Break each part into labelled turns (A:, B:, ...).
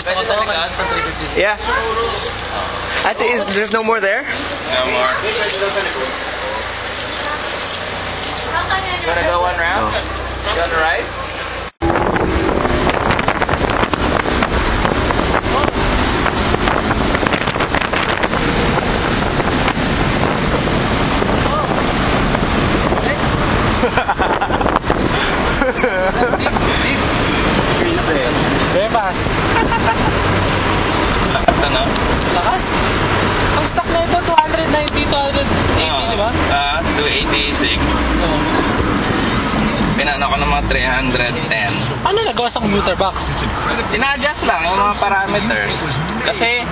A: Gusto ko talaga sa 350.
B: Yeah. I think there's no more there?
C: No more. You wanna go one round? You wanna ride?
A: Very fast.
C: Lakas na, no?
A: Lakas. Ang stock na ito, 290, 280, di ba?
C: 286. Pinano ko ng mga 310.
A: Ano nagawa sa commuter box?
C: Ina-adjust lang yung mga parameters. Kasi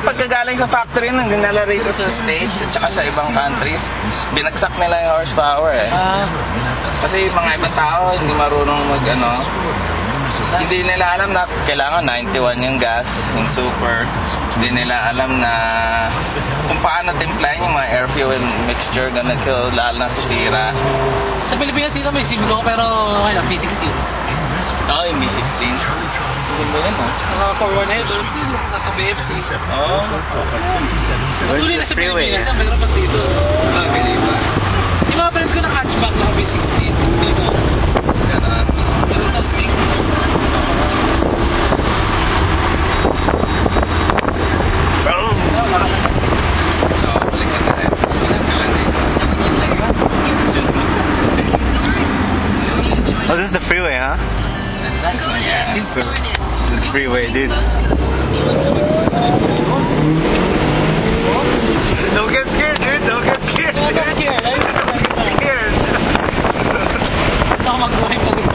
C: pagkagaling sa factory nang dinala rito sa States at saka sa ibang countries, binagsak nila yung horsepower eh. Kasi mga ibang tao hindi marunong hindi nila alam na kailangan 91 yung gas, yung super. Hindi nila alam na kung paano timplahin yung mga air fuel mixture na lalo na sa sira.
A: Sa Pilipinas dito may Civic pero B16.
C: Oo, yung B16. Ganda yun, ha?
A: Mga 4-1 headers, nasa BFC.
C: Oo.
A: Patuloy na sa Pilipinas, mayroon pa dito. Yung mga friends ko na hatchback na B16 dito.
C: Gano'n.
A: Meron tao stick.
B: Oh, this is the freeway, huh? This is the freeway, dude. Don't get scared, dude. Don't get scared.
A: Don't get scared, right?
B: Don't get scared.
A: Ito ako mag-drive na dito.